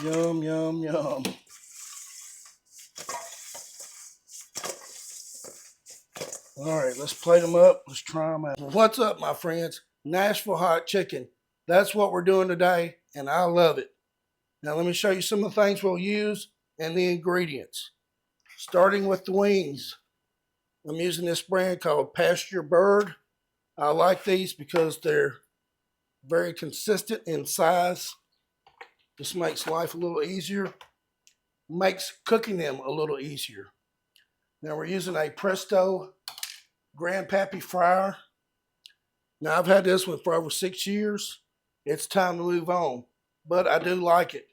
Yum, yum, yum. All right, let's plate them up. Let's try them out. What's up, my friends? Nashville hot chicken. That's what we're doing today, and I love it. Now, let me show you some of the things we'll use and the ingredients. Starting with the wings. I'm using this brand called Pasture Bird. I like these because they're very consistent in size. This makes life a little easier. Makes cooking them a little easier. Now we're using a Presto Grandpappy fryer. Now I've had this one for over 6 years. It's time to move on, but I do like it.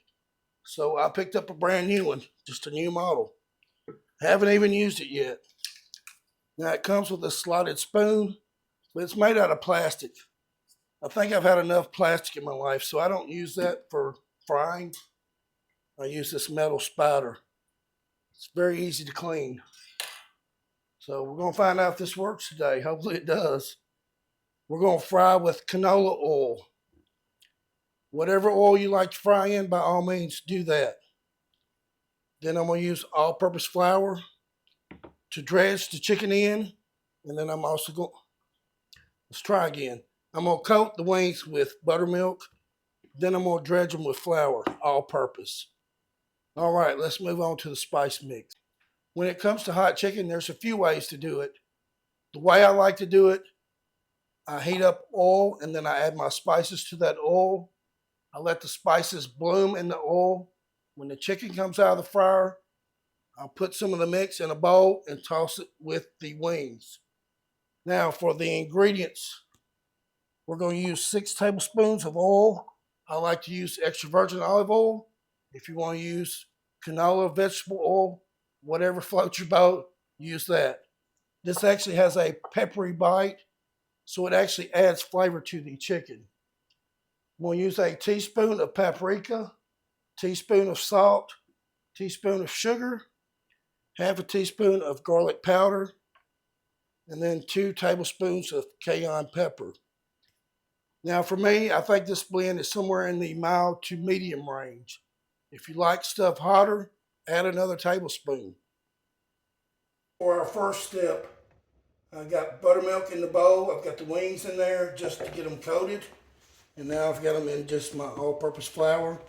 So I picked up a brand new one, just a new model. Haven't even used it yet. Now it comes with a slotted spoon, but it's made out of plastic. I think I've had enough plastic in my life, so I don't use that for frying. I use this metal spider. It's very easy to clean. So we're going to find out if this works today. Hopefully it does. We're going to fry with canola oil. Whatever oil you like to fry in, by all means, do that. Then I'm going to use all-purpose flour to dredge the chicken in. And then I'm also going, let's try again. I'm going to coat the wings with buttermilk. Then I'm going to dredge them with flour, all-purpose. All right, let's move on to the spice mix. When it comes to hot chicken, there's a few ways to do it. The way I like to do it, I heat up oil and then I add my spices to that oil. I let the spices bloom in the oil. When the chicken comes out of the fryer, I'll put some of the mix in a bowl and toss it with the wings. Now for the ingredients, we're going to use 6 tablespoons of oil. I like to use extra virgin olive oil. If you want to use canola, vegetable oil, whatever floats your boat, use that. This actually has a peppery bite, so it actually adds flavor to the chicken. We'll use a teaspoon of paprika, teaspoon of salt, teaspoon of sugar, half a teaspoon of garlic powder, and then 2 tablespoons of cayenne pepper. Now for me, I think this blend is somewhere in the mild to medium range. If you like stuff hotter, add another tablespoon. For our first step, I got buttermilk in the bowl. I've got the wings in there just to get them coated. And now I've got them in just my all-purpose flour.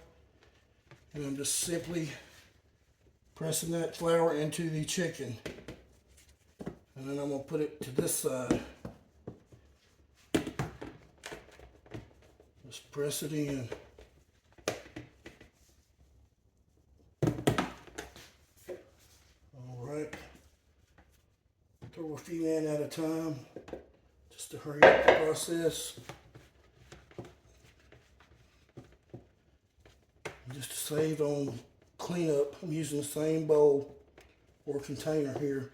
And I'm just simply pressing that flour into the chicken. And then I'm going to put it to this side. Just press it in. All right. Throw a few in at a time just to hurry up the process. Just to save on cleanup, I'm using the same bowl or container here.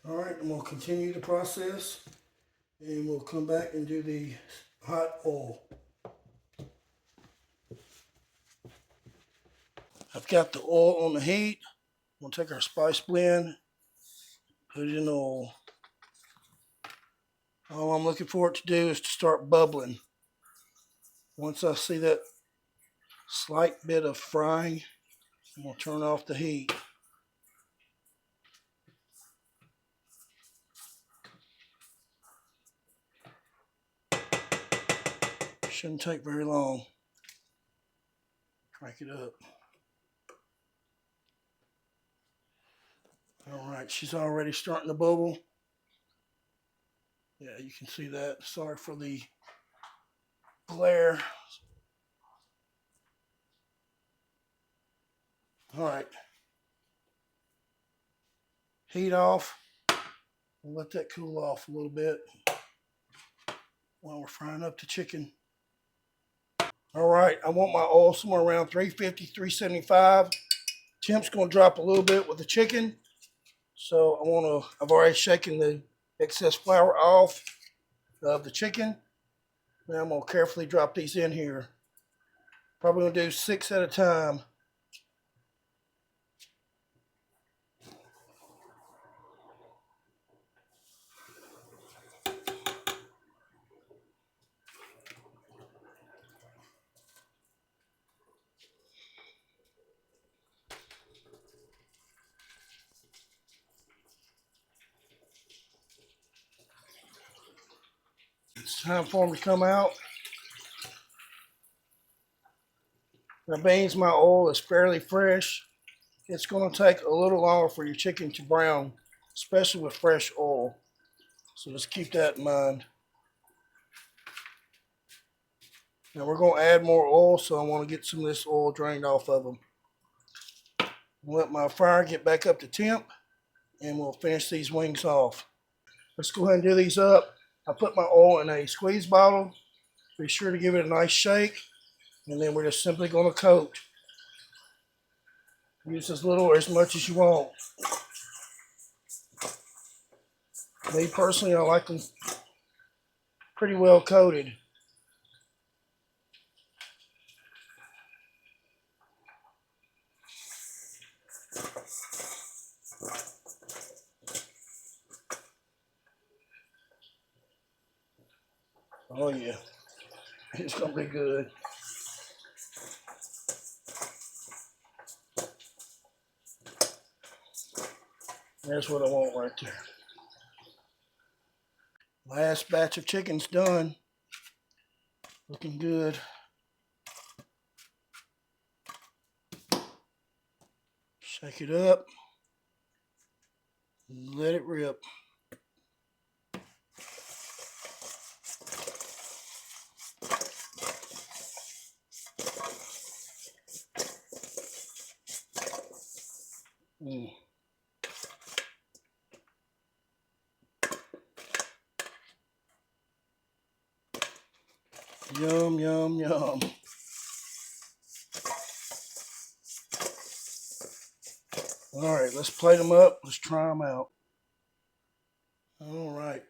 All right, I'm going to continue the process and we'll come back and do the hot oil. I've got the oil on the heat. We'll take our spice blend, put it in the oil. All I'm looking for it to do is to start bubbling. Once I see that slight bit of frying, I'm going to turn off the heat. Shouldn't take very long. Crank it up. All right, she's already starting to bubble. Yeah, you can see that. Sorry for the glare. All right. Heat off. We'll let that cool off a little bit while we're frying up the chicken. All right, I want my oil somewhere around 350, 375. Temp's going to drop a little bit with the chicken. So I've already shaken the excess flour off of the chicken. Now I'm going to carefully drop these in here. Probably going to do 6 at a time. It's time for them to come out. That means my oil is fairly fresh. It's going to take a little longer for your chicken to brown, especially with fresh oil. So just keep that in mind. Now we're going to add more oil, so I want to get some of this oil drained off of them. Let my fire get back up to temp, and we'll finish these wings off. Let's go ahead and do these up. I put my oil in a squeeze bottle. Be sure to give it a nice shake, and then we're just simply going to coat. Use as little or as much as you want. Me personally, I like them pretty well coated. Oh yeah, it's gonna be good. That's what I want right there. Last batch of chicken's done. Looking good. Shake it up. Let it rip. Yum, yum, yum. All right, let's plate them up. Let's try them out. All right.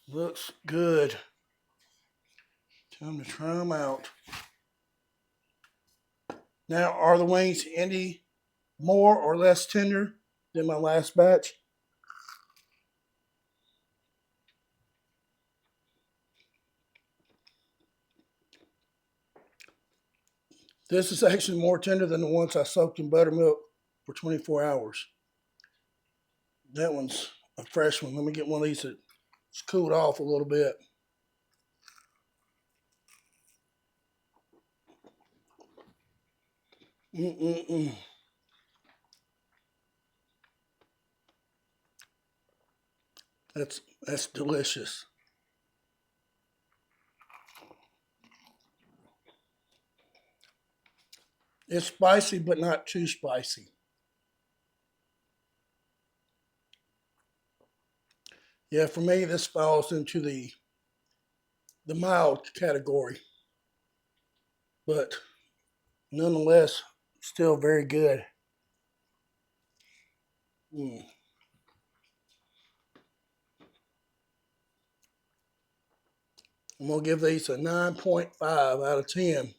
Looks good. Time to try them out. Now, are the wings any more or less tender than my last batch? This is actually more tender than the ones I soaked in buttermilk for 24 hours. That one's a fresh one. Let me get one of these that's cooled off a little bit. That's delicious. It's spicy, but not too spicy. Yeah, for me, this falls into the mild category, but nonetheless, still very good. I'm gonna give these a 9.5 out of 10.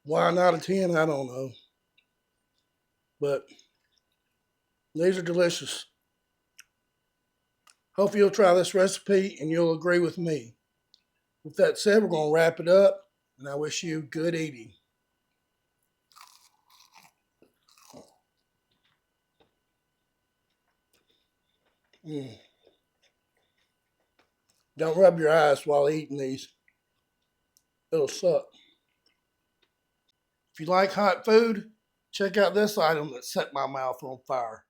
Why not a 10? I don't know, but these are delicious. Hope you'll try this recipe and you'll agree with me. With that said, we're going to wrap it up, and I wish you good eating. Don't rub your eyes while eating these. It'll suck. If you like hot food, check out this item that set my mouth on fire.